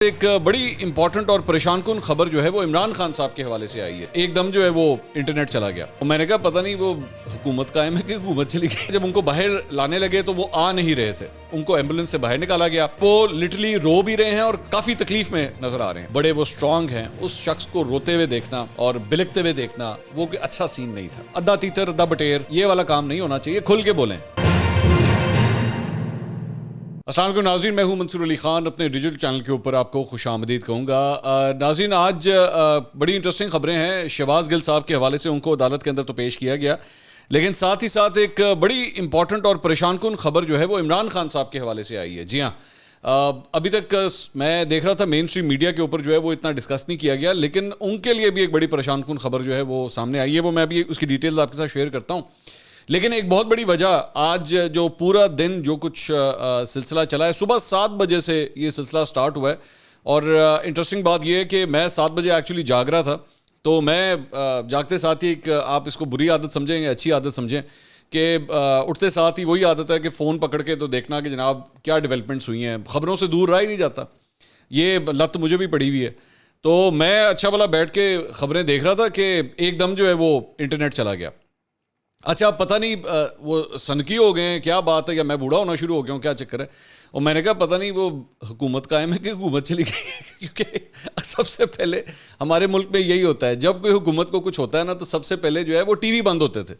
ایک بڑی امپورٹنٹ اور پریشان کن خبر جو ہے وہ عمران خان صاحب کے حوالے سے آئی ہے. ایک دم جو ہے وہ انٹرنیٹ چلا گیا اور میں نے کہا پتہ نہیں وہ حکومت قائم ہے کہ حکومت چلی گئی. جب ان کو باہر لانے لگے تو وہ آ نہیں رہے تھے, ان کو ایمبولینس سے باہر نکالا گیا. وہ لٹرلی رو بھی رہے ہیں اور کافی تکلیف میں نظر آ رہے ہیں. بڑے وہ اسٹرانگ ہیں, اس شخص کو روتے ہوئے دیکھنا اور بلکتے ہوئے دیکھنا وہ کوئی اچھا سین نہیں تھا. ادا تیتر ادا بٹیر یہ والا کام نہیں ہونا چاہیے. کھل کے بولیں. السلام علیکم ناظرین, میں ہوں منصور علی خان. اپنے ڈیجیٹل چینل کے اوپر آپ کو خوش آمدید کہوں گا. ناظرین, آج بڑی انٹرسٹنگ خبریں ہیں. شہباز گل صاحب کے حوالے سے ان کو عدالت کے اندر تو پیش کیا گیا, لیکن ساتھ ہی ساتھ ایک بڑی امپورٹنٹ اور پریشان کن خبر جو ہے وہ عمران خان صاحب کے حوالے سے آئی ہے. جی ہاں, ابھی تک میں دیکھ رہا تھا مین اسٹریم میڈیا کے اوپر جو ہے وہ اتنا ڈسکس نہیں کیا گیا, لیکن ان کے لیے بھی ایک بڑی پریشان کن خبر جو ہے وہ سامنے آئی ہے. وہ میں ابھی اس کی ڈیٹیلز آپ کے ساتھ شیئر کرتا ہوں. لیکن ایک بہت بڑی وجہ, آج جو پورا دن جو کچھ سلسلہ چلا ہے, صبح 7 بجے سے یہ سلسلہ سٹارٹ ہوا ہے. اور انٹرسٹنگ بات یہ ہے کہ میں 7 بجے ایکچولی جاگ رہا تھا, تو میں جاگتے ساتھ ہی ایک, آپ اس کو بری عادت سمجھیں یا اچھی عادت سمجھیں, کہ اٹھتے ساتھ ہی وہی عادت ہے کہ فون پکڑ کے تو دیکھنا کہ جناب کیا ڈیولپمنٹس ہوئی ہیں. خبروں سے دور رہا ہی نہیں جاتا, یہ لت مجھے بھی پڑی ہوئی ہے. تو میں اچھا والا بیٹھ کے خبریں دیکھ رہا تھا کہ ایک دم جو ہے وہ انٹرنیٹ چلا گیا. اچھا, پتہ نہیں وہ سنکی ہو گئے ہیں, کیا بات ہے, یا میں بوڑھا ہونا شروع ہو گیا ہوں, کیا چکر ہے. اور میں نے کہا پتہ نہیں وہ حکومت قائم ہے کہ حکومت چلی گئی. کیونکہ سب سے پہلے ہمارے ملک میں یہی ہوتا ہے, جب کوئی حکومت کو کچھ ہوتا ہے نا تو سب سے پہلے جو ہے وہ ٹی وی بند ہوتے تھے.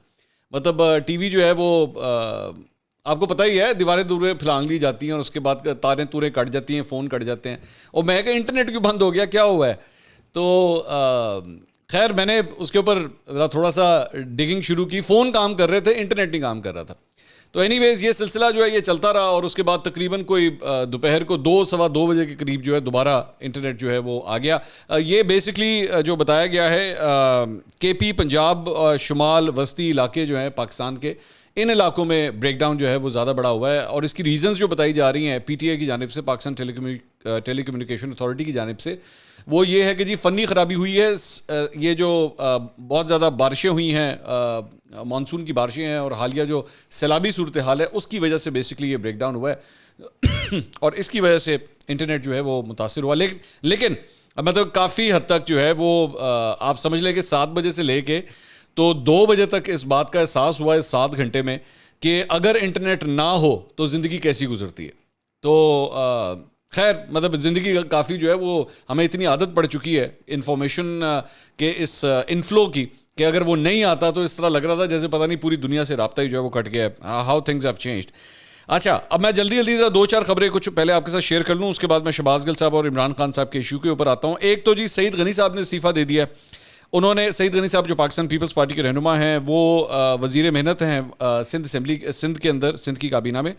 مطلب ٹی وی جو ہے وہ آپ کو پتہ ہی ہے, دیواریں دوریں پھلانگ لی جاتی ہیں اور اس کے بعد تاریں توریں کٹ جاتی ہیں, فون کٹ جاتے ہیں. اور میں کہا انٹرنیٹ کیوں بند ہو گیا, کیا ہوا ہے. تو خیر میں نے اس کے اوپر تھوڑا سا ڈگنگ شروع کی. فون کام کر رہے تھے, انٹرنیٹ نہیں کام کر رہا تھا. تو اینی ویز یہ سلسلہ جو ہے یہ چلتا رہا, اور اس کے بعد تقریباً کوئی دوپہر کو 2-2:15 بجے کے قریب جو ہے دوبارہ انٹرنیٹ جو ہے وہ آ گیا. یہ بیسکلی جو بتایا گیا ہے کے پی, پنجاب, شمال وسطی علاقے جو ہیں پاکستان کے, ان علاقوں میں بریک ڈاؤن جو ہے وہ زیادہ بڑا ہوا ہے. اور اس کی ریزنز جو بتائی جا رہی ہیں پی ٹی آئی کی جانب سے, پاکستان ٹیلی کمیونیکیشن اتھارٹی کی جانب سے, وہ یہ ہے کہ جی فنی خرابی ہوئی ہے. یہ جو بہت زیادہ بارشیں ہوئی ہیں, مانسون کی بارشیں ہیں, اور حالیہ جو سیلابی صورتحال ہے, اس کی وجہ سے بیسکلی یہ بریک ڈاؤن ہوا ہے, اور اس کی وجہ سے انٹرنیٹ جو ہے وہ متاثر ہوا. لیکن مطلب کافی حد تک جو ہے وہ آپ سمجھ لیں کہ 7 بجے سے لے کے تو 2 بجے تک اس بات کا احساس ہوا ہے 7 گھنٹے میں کہ اگر انٹرنیٹ نہ ہو تو زندگی کیسی گزرتی ہے. تو خیر مطلب زندگی کافی جو ہے وہ ہمیں اتنی عادت پڑ چکی ہے انفارمیشن کے اس انفلو کی, کہ اگر وہ نہیں آتا تو اس طرح لگ رہا تھا جیسے پتہ نہیں پوری دنیا سے رابطہ ہی جو ہے وہ کٹ گیا ہے. How things have changed. اچھا, اب میں جلدی 2-4 خبریں کچھ پہلے آپ کے ساتھ شیئر کر لوں, اس کے بعد میں شہباز گل صاحب اور عمران خان صاحب کے ایشو کے اوپر آتا ہوں. ایک تو جی سعید غنی صاحب نے استعفیٰ دے دیا ہے. انہوں نے, سعید غنی صاحب جو پاکستان پیپلز پارٹی کے رہنما ہیں, وہ وزیر محنت ہیں سندھ کے اندر, سندھ کی کابینہ میں,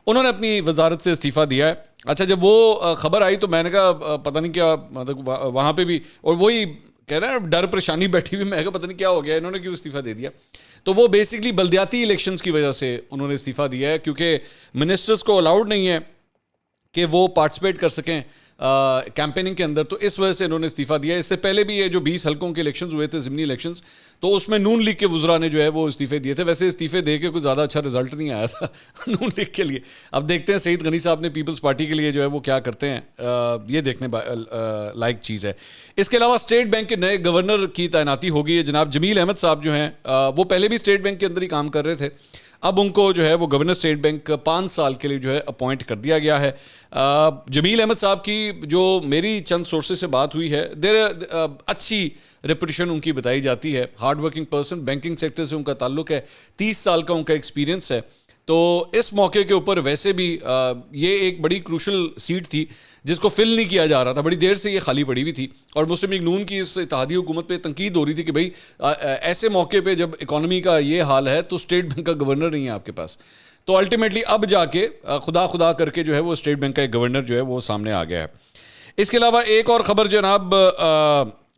انہوں نے اپنی وزارت سے استعفیٰ دیا ہے. اچھا, جب وہ خبر آئی تو میں نے کہا پتہ نہیں کیا, مطلب وہاں پہ بھی, اور وہی کہہ رہے ہیں ڈر پریشانی بیٹھی ہوئی, میں کہا پتہ نہیں کیا ہو گیا, انہوں نے کیوں استعفیٰ دے دیا. تو وہ بیسکلی بلدیاتی الیکشنز کی وجہ سے انہوں نے استعفیٰ دیا ہے, کیونکہ منسٹرز کو الاؤڈ نہیں ہے کہ وہ پارٹیسپیٹ کر سکیں کیمپیننگ کے اندر, تو اس وجہ سے انہوں نے استعفیٰ دیا ہے. اس سے پہلے بھی یہ جو 20 حلقوں کے الیکشنز ہوئے تھے, ضمنی الیکشنز, تو اس میں نون لیگ کے وزراء نے جو ہے وہ استعفے دیے تھے. ویسے استعفے دے کے کوئی زیادہ اچھا رزلٹ نہیں آیا تھا نون لیگ کے لیے. اب دیکھتے ہیں سعید غنی صاحب نے پیپلز پارٹی کے لیے جو ہے وہ کیا کرتے ہیں, یہ دیکھنے لائق چیز ہے. اس کے علاوہ اسٹیٹ بینک کے نئے گورنر کی تعیناتی ہوگی ہے. جناب جمیل احمد صاحب جو ہیں, وہ پہلے بھی اسٹیٹ بینک کے اندر ہی کام کر رہے تھے, اب ان کو جو ہے وہ گورنر اسٹیٹ بینک 5 سال کے لیے جو ہے اپوائنٹ کر دیا گیا ہے. جمیل احمد صاحب کی جو میری چند سورسز سے بات ہوئی ہے, اچھی ریپوٹیشن ان کی بتائی جاتی ہے. Hard working person, banking sector سے ان کا تعلق ہے, 30 سال کا ان کا ایکسپیرینس ہے. تو اس موقع کے اوپر ویسے بھی یہ ایک بڑی کروشل سیٹ تھی جس کو فل نہیں کیا جا رہا تھا, بڑی دیر سے یہ خالی پڑی ہوئی تھی, اور مسلم لیگ نون کی اس اتحادی حکومت پہ تنقید ہو رہی تھی کہ بھائی ایسے موقع پہ جب اکانومی کا یہ حال ہے تو اسٹیٹ بینک کا گورنر نہیں ہے آپ کے پاس. تو الٹیمیٹلی اب جا کے خدا کر کے جو ہے وہ اسٹیٹ بینک کا ایک گورنر جو ہے وہ سامنے آ گیا ہے. اس کے علاوہ ایک اور خبر جناب,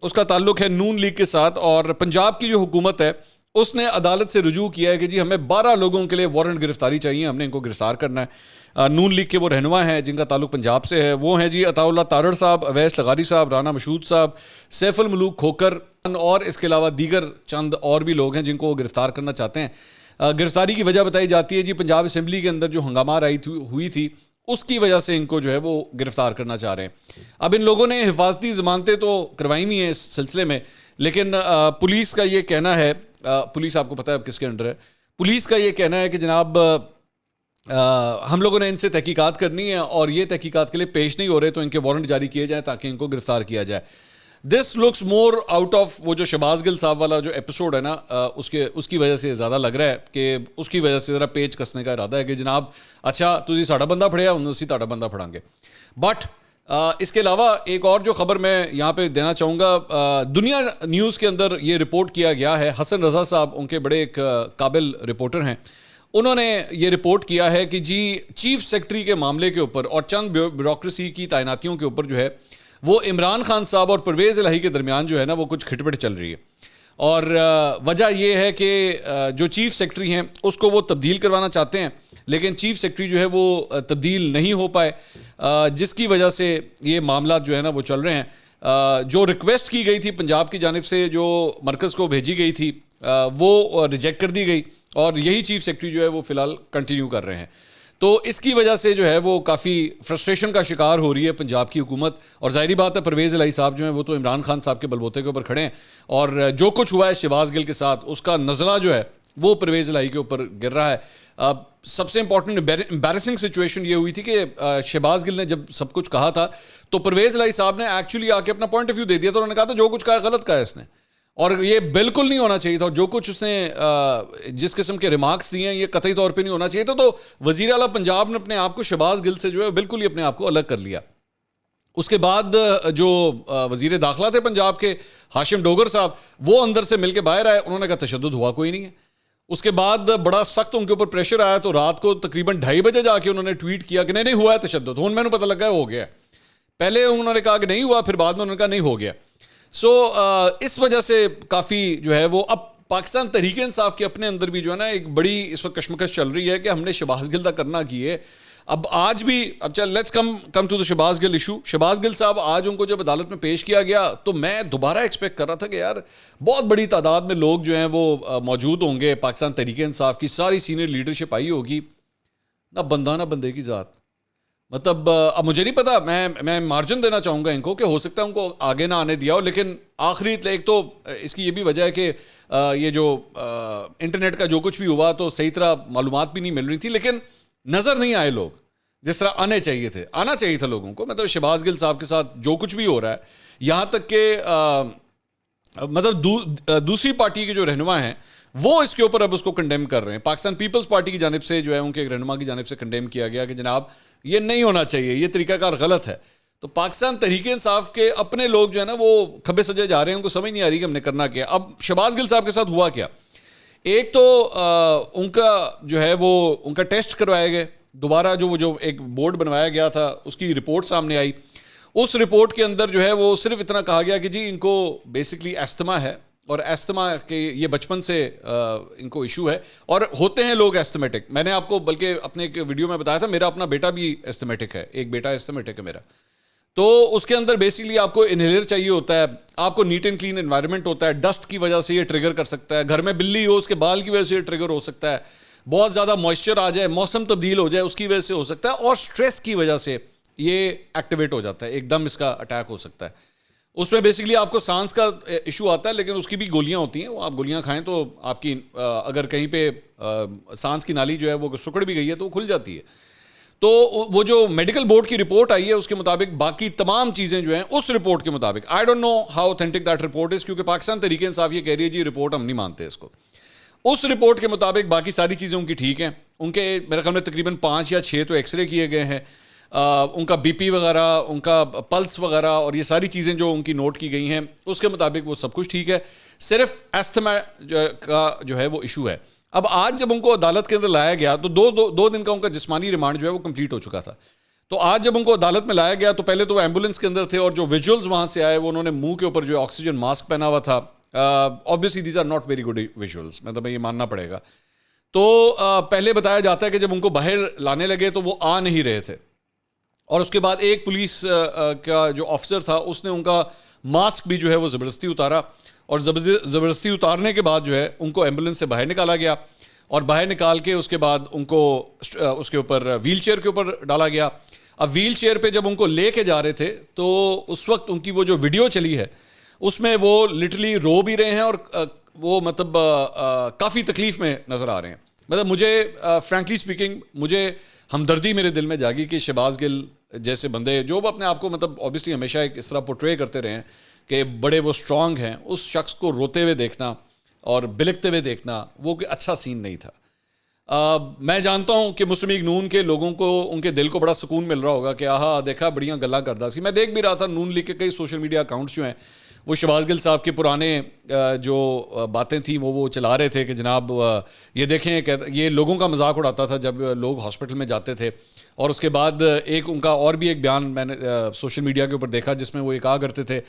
اس کا تعلق ہے نون لیگ کے ساتھ, اور پنجاب کی جو حکومت ہے اس نے عدالت سے رجوع کیا ہے کہ جی ہمیں 12 لوگوں کے لیے وارنٹ گرفتاری چاہیے, ہم نے ان کو گرفتار کرنا ہے. نون لیگ کے وہ رہنما ہیں جن کا تعلق پنجاب سے ہے, وہ ہیں جی عطاء اللہ تارڑ صاحب, اویس لغاری صاحب, رانا مشہود صاحب, سیف الملوک کھوکر, اور اس کے علاوہ دیگر چند اور بھی لوگ ہیں جن کو وہ گرفتار کرنا چاہتے ہیں. گرفتاری کی وجہ بتائی جاتی ہے جی پنجاب اسمبلی کے اندر جو ہنگامہ ہوئی تھی اس کی وجہ سے ان کو جو ہے وہ گرفتار کرنا چاہ رہے ہیں. اب ان لوگوں نے حفاظتی ضمانتیں تو کروائی ہوئی ہیں اس سلسلے میں, لیکن پولیس کا یہ کہنا ہے, پولیس آپ کو پتہ ہے اب کس کے انڈر ہے, پولیس کا یہ کہنا ہے کہ جناب ہم لوگوں نے ان سے تحقیقات کرنی ہے اور یہ تحقیقات کے لیے پیش نہیں ہو رہے تو ان کے وارنٹ جاری کیے جائیں تاکہ ان کو گرفتار کیا جائے. This looks more out of وہ جو شہباز گل صاحب والا جو ایپیسوڈ ہے نا, اس کی وجہ سے زیادہ لگ رہا ہے کہ اس کی وجہ سے ذرا پیچ کسنے کا ارادہ ہے کہ جناب اچھا تسی ساڑا بندہ پھڑیا انہوں اسی تاڑا بندہ پھڑاں گے. بٹ اس کے علاوہ ایک اور جو خبر میں یہاں پہ دینا چاہوں گا, دنیا نیوز کے اندر یہ رپورٹ کیا گیا ہے, حسن رضا صاحب ان کے بڑے ایک قابل رپورٹر ہیں, انہوں نے یہ رپورٹ کیا ہے کہ جی چیف سیکرٹری کے معاملے کے اوپر اور چند بیوروکریسی کی تعیناتیوں کے اوپر جو ہے وہ عمران خان صاحب اور پرویز الہی کے درمیان جو ہے نا وہ کچھ کھٹپٹ چل رہی ہے. اور وجہ یہ ہے کہ جو چیف سیکرٹری ہیں اس کو وہ تبدیل کروانا چاہتے ہیں, لیکن چیف سیکرٹری جو ہے وہ تبدیل نہیں ہو پائے, جس کی وجہ سے یہ معاملات جو ہے نا وہ چل رہے ہیں. جو ریکویسٹ کی گئی تھی پنجاب کی جانب سے جو مرکز کو بھیجی گئی تھی وہ ریجیکٹ کر دی گئی, اور یہی چیف سیکرٹری جو ہے وہ فی الحال کنٹینیو کر رہے ہیں. تو اس کی وجہ سے جو ہے وہ کافی فرسٹریشن کا شکار ہو رہی ہے پنجاب کی حکومت. اور ظاہری بات ہے پرویز الہی صاحب جو ہیں وہ تو عمران خان صاحب کے بلبوتے کے اوپر کھڑے ہیں, اور جو کچھ ہوا ہے شہباز گل کے ساتھ اس کا نزلہ جو ہے وہ پرویز الہی کے اوپر گر رہا ہے. سب سے امپورٹنٹ امبیرسنگ سچویشن یہ ہوئی تھی کہ شہباز گل نے جب سب کچھ کہا تھا تو پرویز الہی صاحب نے ایکچولی آ کے اپنا پوائنٹ آف ویو دے دیا تھا. انہوں نے کہا تھا جو کچھ کہا غلط کہا ہے اس نے, اور یہ بالکل نہیں ہونا چاہیے تھا. جو کچھ اس نے جس قسم کے ریمارکس دیے ہیں یہ قطعی طور پہ نہیں ہونا چاہیے تھا. تو وزیر اعلیٰ پنجاب نے اپنے آپ کو شہباز گل سے جو ہے بالکل ہی اپنے آپ کو الگ کر لیا. اس کے بعد جو وزیر داخلہ تھے پنجاب کے ہاشم ڈوگر صاحب, وہ اندر سے مل کے باہر آئے, انہوں نے کہا تشدد ہوا کوئی نہیں ہے. اس کے بعد بڑا سخت ان کے اوپر پریشر آیا تو رات کو تقریباً 2:30 بجے جا کے انہوں نے ٹویٹ کیا کہ نہیں ہوا ہے تشدد. ہوں میں نے پتہ لگا ہے ہو گیا. پہلے انہوں نے کہا کہ نہیں ہوا, پھر بعد میں انہوں نے کہا نہیں ہو گیا. سو اس وجہ سے کافی جو ہے وہ اب پاکستان تحریک انصاف کے اپنے اندر بھی جو ہے نا ایک بڑی اس وقت کشمکش چل رہی ہے کہ ہم نے شہباز گل تک کرنا کی ہے. اب آج بھی اب چل let's come to the Shahbaz Gill issue. Shahbaz Gill صاحب آج ان کو جب عدالت میں پیش کیا گیا تو میں دوبارہ ایکسپیکٹ کر رہا تھا کہ یار بہت بڑی تعداد میں لوگ جو ہیں وہ موجود ہوں گے, پاکستان تحریک انصاف کی ساری سینئر لیڈرشپ آئی ہوگی, نہ بندہ نہ بندے کی ذات. مطلب اب مجھے نہیں پتا, میں مارجن دینا چاہوں گا ان کو کہ ہو سکتا ہے ان کو آگے نہ آنے دیا ہو, لیکن آخری ایک تو اس کی یہ بھی وجہ ہے کہ یہ جو انٹرنیٹ کا جو کچھ بھی ہوا تو صحیح طرح معلومات بھی نہیں مل رہی تھی, لیکن نظر نہیں آئے لوگ جس طرح آنے چاہیے تھے. آنا چاہیے تھا لوگوں کو. مطلب شہباز گل صاحب کے ساتھ جو کچھ بھی ہو رہا ہے, یہاں تک کہ مطلب دوسری پارٹی کے جو رہنما ہیں وہ اس کے اوپر اب اس کو کنڈیم کر رہے ہیں. پاکستان پیپلز پارٹی کی جانب سے جو ہے ان کے ایک رہنما کی جانب سے کنڈیم کیا گیا کہ جناب یہ نہیں ہونا چاہیے, یہ طریقہ کار غلط ہے. تو پاکستان تحریک انصاف کے اپنے لوگ جو ہے نا وہ کھبے سجے جا رہے ہیں, ان کو سمجھ نہیں آ رہی کہ ہم نے کرنا کیا. اب شہباز گل صاحب کے ساتھ ہوا کیا, ایک تو ان کا جو ہے وہ ان کا ٹیسٹ کروایا گئے دوبارہ, جو ایک بورڈ بنوایا گیا تھا اس کی رپورٹ سامنے آئی. اس رپورٹ کے اندر جو ہے وہ صرف اتنا کہا گیا کہ جی ان کو بیسکلی ایستھما ہے, اور ایستھما کے یہ بچپن سے ان کو ایشو ہے, اور ہوتے ہیں لوگ ایستھمیٹک. میں نے آپ کو بلکہ اپنے ایک ویڈیو میں بتایا تھا, میرا اپنا بیٹا بھی ایستھمیٹک ہے, ایک بیٹا ایستھمیٹک ہے میرا. تو اس کے اندر بیسکلی آپ کو انہیلر چاہیے ہوتا ہے, آپ کو نیٹ اینڈ کلین انوائرمنٹ ہوتا ہے, ڈسٹ کی وجہ سے یہ ٹریگر کر سکتا ہے, گھر میں بلی ہو اس کے بال کی وجہ سے یہ ٹریگر ہو سکتا ہے, بہت زیادہ موئسچر آ جائے, موسم تبدیل ہو جائے اس کی وجہ سے ہو سکتا ہے, اور سٹریس کی وجہ سے یہ ایکٹیویٹ ہو جاتا ہے, ایک دم اس کا اٹیک ہو سکتا ہے. اس میں بیسکلی آپ کو سانس کا ایشو آتا ہے, لیکن اس کی بھی گولیاں ہوتی ہیں, وہ آپ گولیاں کھائیں تو آپ کی اگر کہیں پہ سانس کی نالی جو ہے وہ سکڑ بھی گئی ہے تو وہ کھل جاتی ہے. تو وہ جو میڈیکل بورڈ کی رپورٹ آئی ہے اس کے مطابق باقی تمام چیزیں جو ہیں اس رپورٹ کے مطابق, I don't know how authentic that report is, کیونکہ پاکستان تحریک انصاف یہ کہہ رہی ہے جی رپورٹ ہم نہیں مانتے اس کو. اس رپورٹ کے مطابق باقی ساری چیزیں ان کی ٹھیک ہیں. ان کے میرے خیال میں تقریباً 5 یا 6 تو ایکس رے کیے گئے ہیں, ان کا بی پی وغیرہ, ان کا پلس وغیرہ, اور یہ ساری چیزیں جو ان کی نوٹ کی گئی ہیں اس کے مطابق وہ سب کچھ ٹھیک ہے. صرف ایستھما کا جو ہے وہ ایشو ہے. اب آج جب ان کو عدالت کے اندر لایا گیا تو دو دن کا ان کا جسمانی ریمانڈ جو ہے وہ کمپلیٹ ہو چکا تھا. تو آج جب ان کو عدالت میں لایا گیا تو پہلے تو وہ ایمبولینس کے اندر تھے, اور جو ویژولز وہاں سے آئے وہ انہوں نے منہ کے اوپر جو آکسیجن ماسک پہنا ہوا تھا. obviously these are not very good visuals, مطلب یہ ماننا پڑے گا. تو پہلے بتایا جاتا ہے کہ جب ان کو باہر لانے لگے تو وہ آ نہیں رہے تھے, اور اس کے بعد ایک پولیس کا جو آفیسر تھا اس نے ان کا ماسک بھی جو ہے وہ زبردستی اتارا, اور زبردستی اتارنے کے بعد جو ہے ان کو ایمبولینس سے باہر نکالا گیا. اور باہر نکال کے اس کے بعد ان کو اس کے اوپر ویل چیئر کے اوپر ڈالا گیا. اب ویل چیئر پہ جب ان کو لے کے جا رہے تھے تو اس وقت ان کی وہ جو ویڈیو چلی ہے اس میں وہ لٹرلی رو بھی رہے ہیں اور وہ مطلب کافی تکلیف میں نظر آ رہے ہیں. مطلب مجھے فرینکلی اسپیکنگ مجھے ہمدردی میرے دل میں جاگی کہ شہباز گل جیسے بندے جو اپنے آپ کو مطلب اوبیسلی ہمیشہ ایک اس طرح پورٹرے کرتے رہے ہیں کہ بڑے وہ اسٹرانگ ہیں, اس شخص کو روتے ہوئے دیکھنا اور بلکتے ہوئے دیکھنا وہ کوئی اچھا سین نہیں تھا. میں جانتا ہوں کہ مسلم لیگ نون کے لوگوں کو ان کے دل کو بڑا سکون مل رہا ہوگا کہ آہا دیکھا بڑیاں گلاں کردا سی. میں دیکھ بھی رہا تھا نون لیگ کے کئی سوشل میڈیا اکاؤنٹس جو ہیں وہ شہباز گل صاحب کے پرانے جو باتیں تھیں وہ چلا رہے تھے کہ جناب یہ دیکھیں کہ یہ لوگوں کا مذاق اڑاتا تھا جب لوگ ہاسپٹل میں جاتے تھے. اور اس کے بعد ایک ان کا اور بھی ایک بیان میں نے سوشل میڈیا کے اوپر دیکھا جس میں وہ یہ کہا کرتے تھے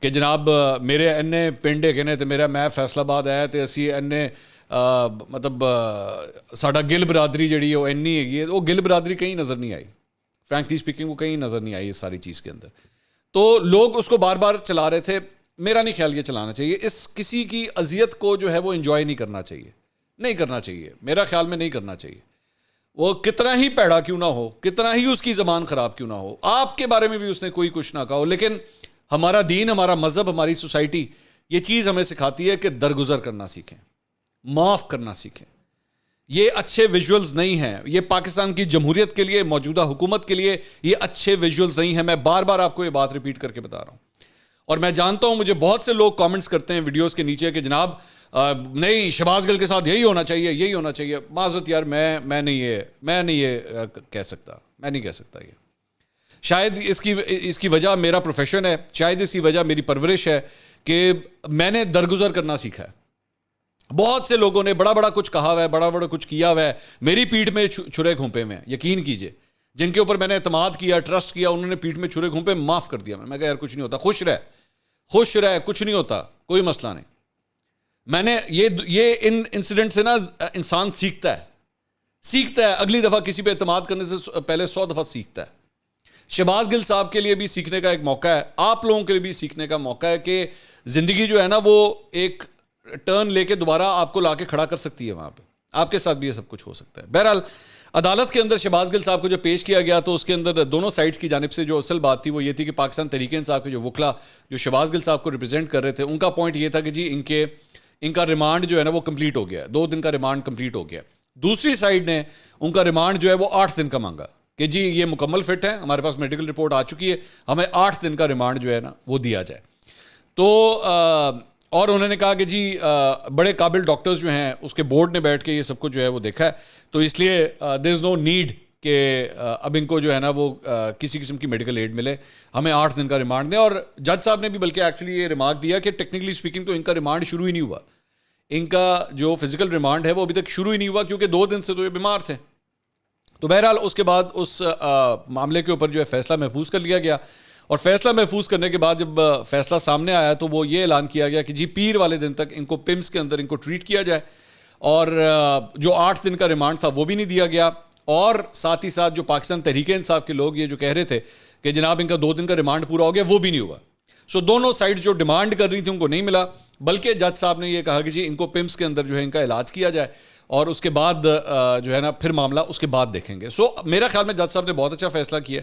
کہ جناب میرے اینے پنڈ ہے نے تو میرا میں فیصل آباد آیا تو اسی اینے مطلب ساڈا گل برادری جڑی وہ اینی ہے وہ گل برادری کہیں نظر نہیں آئی. فرینکلی اسپیکنگ وہ کہیں نظر نہیں آئی اس ساری چیز کے اندر. تو لوگ اس کو بار بار چلا رہے تھے. میرا نہیں خیال یہ چلانا چاہیے. اس کسی کی اذیت کو جو ہے وہ انجوائے نہیں کرنا چاہیے, نہیں کرنا چاہیے, میرا خیال میں نہیں کرنا چاہیے. وہ کتنا ہی پیڑا کیوں نہ ہو, کتنا ہی اس کی زبان خراب کیوں نہ ہو, آپ کے بارے میں بھی اس نے کوئی کچھ نہ کہا ہو, لیکن ہمارا دین, ہمارا مذہب, ہماری سوسائٹی یہ چیز ہمیں سکھاتی ہے کہ درگزر کرنا سیکھیں, معاف کرنا سیکھیں. یہ اچھے ویژولز نہیں ہیں, یہ پاکستان کی جمہوریت کے لیے, موجودہ حکومت کے لیے یہ اچھے ویژولز نہیں ہیں. میں بار بار آپ کو یہ بات ریپیٹ کر کے بتا رہا ہوں. اور میں جانتا ہوں مجھے بہت سے لوگ کامنٹس کرتے ہیں ویڈیوز کے نیچے کہ جناب نہیں شہباز گل کے ساتھ یہی ہونا چاہیے, یہی ہونا چاہیے. معذرت یار میں نہیں یہ کہہ سکتا, میں نہیں کہہ سکتا. یہ شاید اس کی وجہ میرا پروفیشن ہے, شاید اس کی وجہ میری پرورش ہے کہ میں نے درگزر کرنا سیکھا ہے. بہت سے لوگوں نے بڑا کچھ کہا ہوا ہے, بڑا کچھ کیا ہوا ہے, میری پیٹھ میں چھرے گھونپے ہوئے ہیں. یقین کیجئے جن کے اوپر میں نے اعتماد کیا, ٹرسٹ کیا, انہوں نے پیٹھ میں چھرے گھونپے, معاف کر دیا. میں کہا یار کچھ نہیں ہوتا, خوش رہ, کچھ نہیں ہوتا, کوئی مسئلہ نہیں. میں نے یہ ان انسیڈنٹ سے نا انسان سیکھتا ہے, اگلی دفعہ کسی پہ اعتماد کرنے سے پہلے 100 دفعہ سیکھتا ہے. شہباز گل صاحب کے لیے بھی سیکھنے کا ایک موقع ہے, آپ لوگوں کے لیے بھی سیکھنے کا موقع ہے کہ زندگی جو ہے نا وہ ایک ٹرن لے کے دوبارہ آپ کو لا کے کھڑا کر سکتی ہے. وہاں پہ آپ کے ساتھ بھی یہ سب کچھ ہو سکتا ہے. بہرحال عدالت کے اندر شہباز گل صاحب کو جو پیش کیا گیا تو اس کے اندر دونوں سائڈز کی جانب سے جو اصل بات تھی وہ یہ تھی کہ پاکستان تحریک انصاف کے جو وکلا جو شہباز گل صاحب کو ریپرزینٹ کر رہے تھے ان کا پوائنٹ یہ تھا کہ جی ان کا ریمانڈ جو ہے نا وہ کمپلیٹ ہو گیا, 2 دن کا ریمانڈ کمپلیٹ ہو گیا. دوسری سائڈ نے ان کا ریمانڈ جو ہے وہ 8 دن کا مانگا کہ جی یہ مکمل فٹ ہے, ہمارے پاس میڈیکل رپورٹ آ چکی ہے, ہمیں 8 دن کا ریمانڈ جو ہے نا وہ دیا جائے. تو اور انہوں نے کہا کہ جی بڑے قابل ڈاکٹرز جو ہیں اس کے بورڈ نے بیٹھ کے یہ سب کچھ جو ہے وہ دیکھا ہے, تو اس لیے دیر از نو نیڈ کہ اب ان کو جو ہے نا وہ کسی قسم کی میڈیکل ایڈ ملے, ہمیں 8 دن کا ریمانڈ دیں. اور جج صاحب نے بھی بلکہ ایکچولی یہ ریمارک دیا کہ ٹیکنیکلی اسپیکنگ تو ان کا ریمانڈ شروع ہی نہیں ہوا, ان کا جو فزیکل ریمانڈ ہے وہ ابھی تک شروع ہی نہیں ہوا کیونکہ 2 دن سے تو یہ بیمار تھے. تو بہرحال اس کے بعد اس معاملے کے اوپر جو ہے فیصلہ محفوظ کر لیا گیا, اور فیصلہ محفوظ کرنے کے بعد جب فیصلہ سامنے آیا تو وہ یہ اعلان کیا گیا کہ جی پیر والے دن تک ان کو پمس کے اندر ان کو ٹریٹ کیا جائے, اور جو 8 دن کا ریمانڈ تھا وہ بھی نہیں دیا گیا. اور ساتھ ہی ساتھ جو پاکستان تحریک انصاف کے لوگ یہ جو کہہ رہے تھے کہ جناب ان کا 2 دن کا ریمانڈ پورا ہو گیا, وہ بھی نہیں ہوا. سو دونوں سائڈ جو ڈیمانڈ کر رہی تھی ان کو نہیں ملا, بلکہ جج صاحب نے یہ کہا کہ جی ان کو پمس کے اندر جو ہے ان کا علاج کیا جائے اور اس کے بعد جو ہے نا پھر معاملہ اس کے بعد دیکھیں گے. سو میرا خیال میں جج صاحب نے بہت اچھا فیصلہ کیا.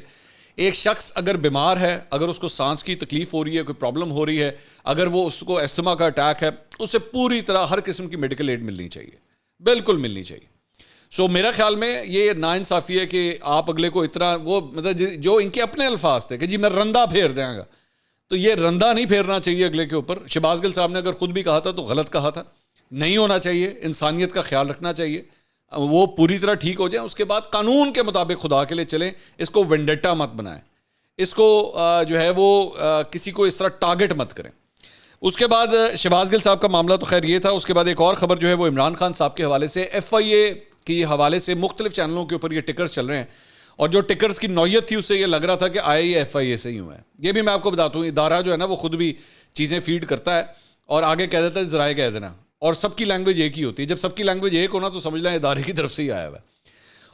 ایک شخص اگر بیمار ہے, اگر اس کو سانس کی تکلیف ہو رہی ہے, کوئی پرابلم ہو رہی ہے, اگر وہ اس کو استھما کا اٹیک ہے, اسے پوری طرح ہر قسم کی میڈیکل ایڈ ملنی چاہیے, بالکل ملنی چاہیے. سو میرا خیال میں یہ ناانصافی ہے کہ آپ اگلے کو اتنا وہ مطلب جو ان کے اپنے الفاظ تھے کہ جی میں رندہ پھیر دیں گا, تو یہ رندہ نہیں پھیرنا چاہیے اگلے کے اوپر. شہباز گل صاحب نے اگر خود بھی کہا تھا تو غلط کہا تھا, نہیں ہونا چاہیے. انسانیت کا خیال رکھنا چاہیے, وہ پوری طرح ٹھیک ہو جائیں. اس کے بعد قانون کے مطابق خدا کے لیے چلیں, اس کو وینڈیٹا مت بنائیں, اس کو جو ہے وہ کسی کو اس طرح ٹارگٹ مت کریں. اس کے بعد شہباز گل صاحب کا معاملہ تو خیر یہ تھا. اس کے بعد ایک اور خبر جو ہے وہ عمران خان صاحب کے حوالے سے FIA کے حوالے سے مختلف چینلوں کے اوپر یہ ٹکرز چل رہے ہیں, اور جو ٹکرز کی نوعیت تھی اس سے یہ لگ رہا تھا کہ یہ FIA سے ہی ہوا ہے. یہ بھی میں آپ کو بتاتا ہوں, ادارہ جو ہے نا وہ خود بھی چیزیں فیڈ کرتا ہے اور آگے کہہ دیتا ہے ذرائع کہہ دینا, اور سب کی لینگویج ایک ہی ہوتی ہے. جب سب کی لینگویج ایک ہونا تو سمجھ لیں ادارے کی طرف سے ہی آیا ہوا ہے.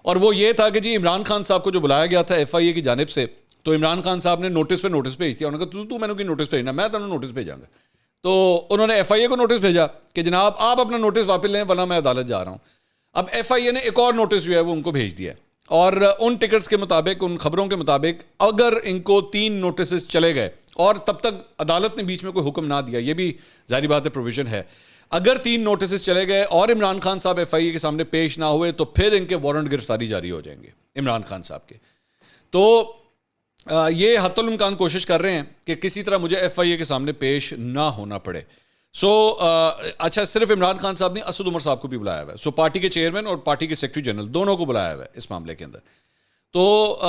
اور وہ یہ تھا کہ جی عمران خان صاحب کو جو بلایا گیا تھا FIA کی جانب سے, تو عمران خان صاحب نے نوٹس پہ نوٹس بھیج دیا. انہوں نے کہا تو میں نے کوئی نوٹس بھیجنا, میں تمہیں نوٹس بھیجاں گا. تو انہوں نے FIA کو نوٹس بھیجا کہ جناب آپ اپنا نوٹس واپس لیں ورنہ میں عدالت جا رہا ہوں. اب ایف آئی اے نے ایک اور نوٹس جو ہے وہ ان کو بھیج دیا ہے, اور ان ٹکٹس کے مطابق, ان خبروں کے مطابق, اگر ان کو 3 نوٹسز چلے گئے اور تب تک عدالت نے بیچ میں کوئی حکم نہ دیا, یہ بھی ظاہری بات ہے پروویژن ہے, اگر 3 نوٹسز چلے گئے اور عمران خان صاحب ایف آئی اے کے سامنے پیش نہ ہوئے تو پھر ان کے وارنٹ گرفتاری جاری ہو جائیں گے عمران خان صاحب کے. تو یہ حتی الامکان کوشش کر رہے ہیں کہ کسی طرح مجھے ایف آئی اے کے سامنے پیش نہ ہونا پڑے. اچھا, صرف عمران خان صاحب نے اسد عمر صاحب کو بھی بلایا ہوا ہے, پارٹی کے چیئرمین اور پارٹی کے سیکرٹری جنرل دونوں کو بلایا ہوا ہے اس معاملے کے اندر. تو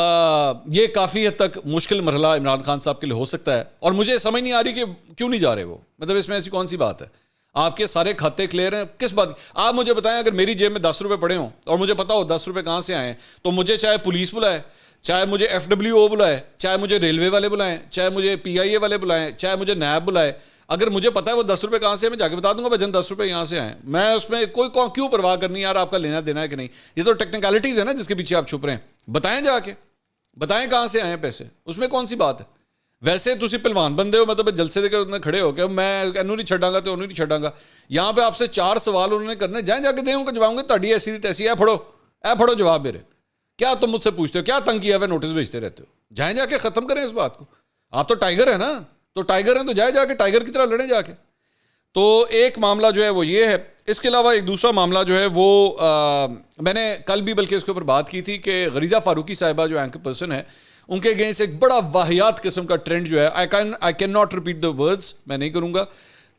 یہ کافی حد تک مشکل مرحلہ عمران خان صاحب کے لیے ہو سکتا ہے, اور مجھے سمجھ نہیں آ رہی کہ کیوں نہیں جا رہے وہ, مطلب اس میں ایسی کون سی بات ہے؟ آپ کے سارے کھاتے کلیئر ہیں, کس بات؟ آپ مجھے بتائیں, اگر میری جیب میں 10 روپے پڑے ہوں اور مجھے پتا ہو 10 روپے کہاں سے آئے ہیں, تو مجھے چاہے پولیس بلائے, چاہے مجھے ایف ڈبلیو او بلائے, چاہے مجھے ریلوے والے بلائیں, چاہے مجھے پی آئی اے والے بلائیں, چاہے مجھے نیب بلائے, اگر مجھے پتا ہے وہ 10 روپے کہاں سے, میں جا کے بتا دوں گا بھائی 10 روپے یہاں سے آئے. میں اس میں کوئی کیوں پرواہ کرنی یار, آپ کا لینا دینا ہے کہ نہیں, یہ تو ٹیکنیکلٹیز ہے نا جس کے پیچھے آپ چھپ رہے ہیں. بتائیں, جا کے بتائیں کہاں سے آئے ہیں پیسے, اس میں کون سی بات ہے؟ ویسے تسی پلوان بندے ہو, مطلب جلسے دے کے کھڑے ہو کہ میں انہوں نہیں چھڈاں گا تو انہوں نہیں چھڈاں گا. یہاں پہ آپ سے 4 سوال انہوں نے کرنے, جائیں جا کے دیں گے جواب, تہاڈی ایسی تیسی ہے, پڑھو جواب میرے. کیا تم مجھ سے پوچھتے ہو, کیا تنگ کیا ہوا نوٹس بھیجتے رہتے ہو؟ جائیں جا کے ختم کریں اس بات کو. آپ تو ٹائیگر ہیں نا, تو ٹائیگر ہیں تو جائیں جا کے ٹائیگر کی طرح لڑیں جا کے. تو ایک معاملہ جو ہے وہ یہ ہے. اس کے علاوہ ایک دوسرا معاملہ جو ہے وہ میں نے کل بھی بلکہ اس کے اوپر بات کی تھی کہ غریزہ فاروقی صاحبہ جو اینکر پرسن ہے, ان کے اگینسٹ ایک بڑا واہیات قسم کا ٹرینڈ جو ہے, I can not repeat the words, میں نہیں کروں گا,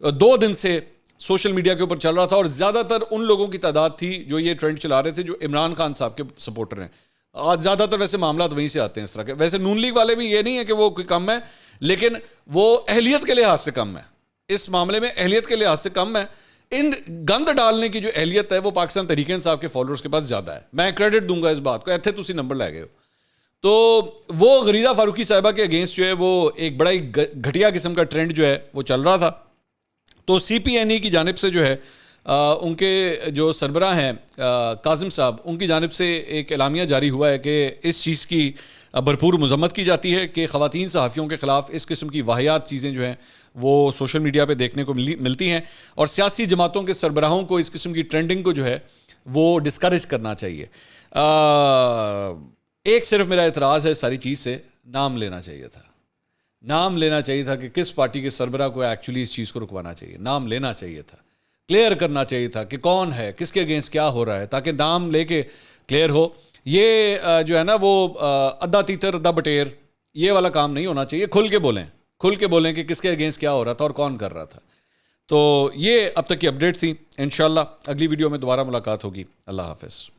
2 دن سے سوشل میڈیا کے اوپر چل رہا تھا, اور زیادہ تر ان لوگوں کی تعداد تھی جو یہ ٹرینڈ چلا رہے تھے جو عمران خان صاحب کے سپورٹر ہیں. آج زیادہ تر ویسے معاملات وہیں سے آتے ہیں اس طرح کے. ویسے نون لیگ والے بھی یہ نہیں ہے کہ وہ کوئی کم ہے, لیکن وہ اہلیت کے لحاظ سے کم ہے, اس معاملے میں اہلیت کے لحاظ سے کم ہے. ان گند ڈالنے کی جو اہلیت ہے وہ پاکستان تحریک انصاف کے فالوورز کے پاس زیادہ ہے. میں کریڈٹ دوں گا اس بات کو, ایتھے تسی نمبر لے گئے ہو. تو وہ غریزہ فاروقی صاحبہ کے اگینسٹ جو ہے وہ ایک بڑا ہی گھٹیا قسم کا ٹرینڈ جو ہے وہ چل رہا تھا. تو سی پی این ای کی جانب سے جو ہے ان کے جو سربراہ ہیں کاظم صاحب, ان کی جانب سے ایک اعلامیہ جاری ہوا ہے کہ اس چیز کی بھرپور مذمت کی جاتی ہے کہ خواتین صحافیوں کے خلاف اس قسم کی واہیات چیزیں جو ہیں وہ سوشل میڈیا پہ دیکھنے کو ملتی ہیں, اور سیاسی جماعتوں کے سربراہوں کو اس قسم کی ٹرینڈنگ کو جو ہے وہ ڈسکریج کرنا چاہیے. ایک صرف میرا اعتراض ہے ساری چیز سے, نام لینا چاہیے تھا. نام لینا چاہیے تھا کہ کس پارٹی کے سربراہ کو ایکچولی اس چیز کو رکوانا چاہیے. نام لینا چاہیے تھا, کلیئر کرنا چاہیے تھا کہ کون ہے, کس کے اگینسٹ کیا ہو رہا ہے, تاکہ نام لے کے کلیئر ہو. یہ جو ہے نا وہ ادھا تیتر ادھا بٹیر, یہ والا کام نہیں ہونا چاہیے. کھل کے بولیں کہ کس کے اگینسٹ کیا ہو رہا تھا اور کون کر رہا تھا. تو یہ اب تک کی اپڈیٹ تھی. انشاءاللہ اگلی ویڈیو میں دوبارہ ملاقات ہوگی. اللہ حافظ.